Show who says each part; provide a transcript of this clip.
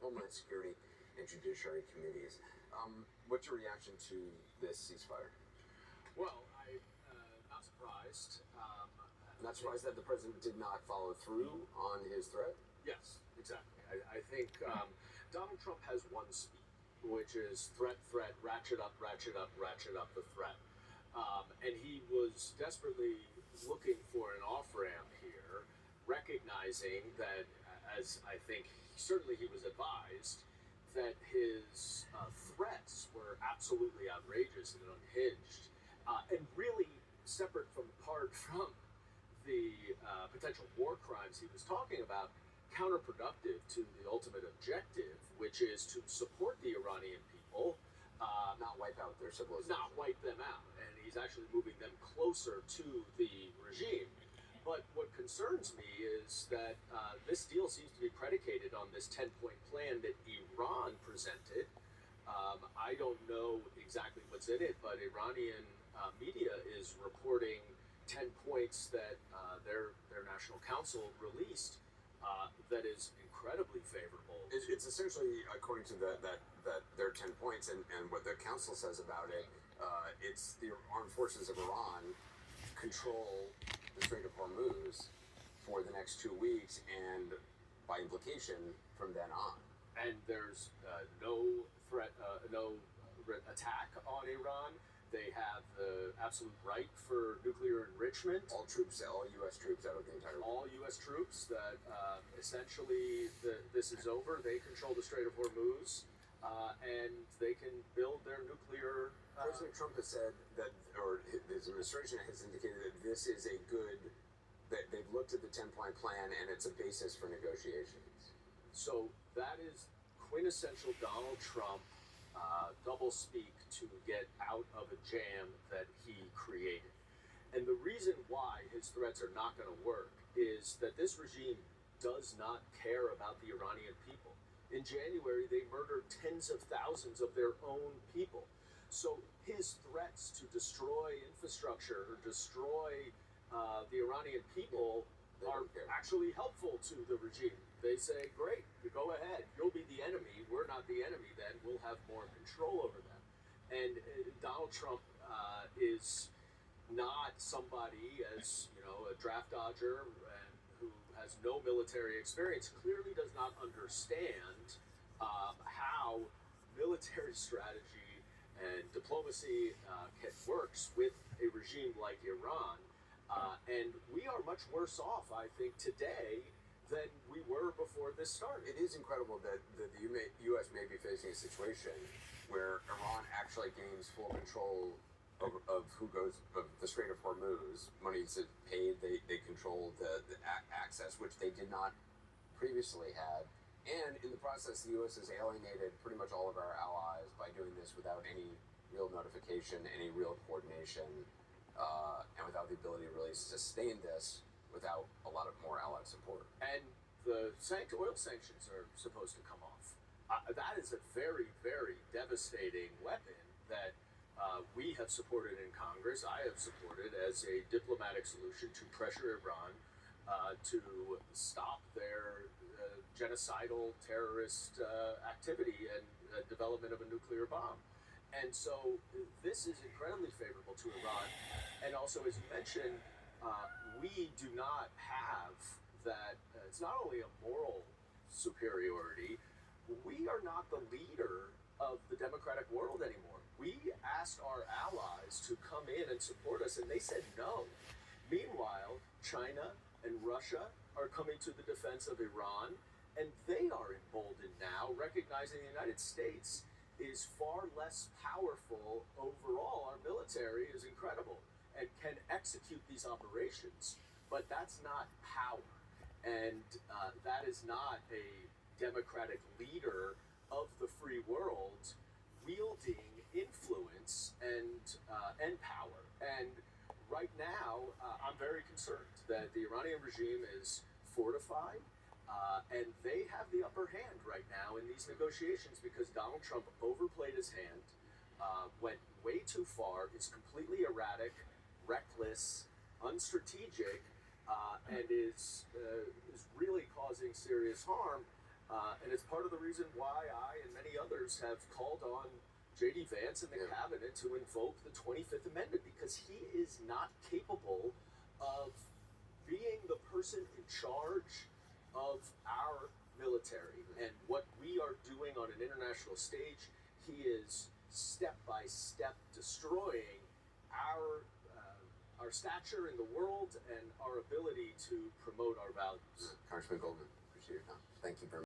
Speaker 1: Homeland Security and Judiciary Committees. What's your reaction to this ceasefire?
Speaker 2: Well, I'm not surprised.
Speaker 1: Not surprised that the president did not follow through on his threat?
Speaker 2: Yes, exactly. I think Donald Trump has one speed, which is threat, ratchet up, ratchet up, ratchet up the threat. And he was desperately looking for an off-ramp here, recognizing that, as I think certainly he was advised, that his threats were absolutely outrageous and unhinged, and really separate from apart from the potential war crimes he was talking about, counterproductive to the ultimate objective, which is to support the Iranian people,
Speaker 1: Not wipe out their civilization.
Speaker 2: not wipe them out. And he's actually moving them closer to the regime. But what concerns me is that this deal seems to be predicated on this 10-point plan that Iran presented. I don't know exactly what's in it, but Iranian media is reporting 10 points that their National Council released that is incredibly favorable.
Speaker 1: It's essentially, according to that their 10 points and what the council says about it, it's the armed forces of Iran control the Strait of Hormuz for the next 2 weeks, and by implication, from then on.
Speaker 2: And there's no threat, attack on Iran. They have the absolute right for nuclear enrichment.
Speaker 1: All U.S. troops out of the entire.
Speaker 2: All U.S. troops that essentially this is over. They control the Strait of Hormuz, and they can build their nuclear.
Speaker 1: President Trump has said that, or his administration has indicated that this is a good. That they've looked at the 10-point plan and it's a basis for negotiations.
Speaker 2: So that is quintessential Donald Trump doublespeak to get out of a jam that he created. And the reason why his threats are not going to work is that this regime does not care about the Iranian people. In January, they murdered tens of thousands of their own people. So his threats to destroy infrastructure or destroy the Iranian people are actually helpful to the regime. They say, great, you go ahead. You'll be the enemy. We're not the enemy then. We'll have more control over them. And Donald Trump is not somebody, as you know, a draft dodger who has no military experience, clearly does not understand how military strategy and diplomacy works with a regime like Iran. And we are much worse off, I think, today than we were before this started.
Speaker 1: It is incredible that the U.S. may be facing a situation where Iran actually gains full control of the Strait of Hormuz. Money is paid, they control the access, which they did not previously had. And in the process, the U.S. has alienated pretty much all of our allies by doing this without any real notification, any real coordination, and without the ability to really sustain this without a lot of more allied support.
Speaker 2: And the oil sanctions are supposed to come off. That is a very, very devastating weapon that we have supported in Congress. I have supported as a diplomatic solution to pressure Iran to stop their genocidal terrorist activity and development of a nuclear bomb. And so this is incredibly favorable to Iran. And also, as you mentioned, we do not have that. It's not only a moral superiority, we are not the leader of the democratic world anymore. We asked our allies to come in and support us, and they said no. Meanwhile, China and Russia are coming to the defense of Iran, and they are emboldened now, recognizing the United States is far less powerful overall. Our military is incredible and can execute these operations, but that's not power. And that is not a democratic leader of the free world wielding influence and power. And right now, I'm very concerned that the Iranian regime is fortified, and they have the upper hand right now in these negotiations because Donald Trump overplayed his hand, went way too far, is completely erratic, reckless, unstrategic, and is really causing serious harm. And it's part of the reason why I and many others have called on J.D. Vance and the cabinet to invoke the 25th Amendment, because he is not capable of being the person in charge of our military. And what we are doing on an international stage, he is step by step destroying our stature in the world and our ability to promote our values.
Speaker 1: Congressman Goldman, appreciate your time. Thank you very much.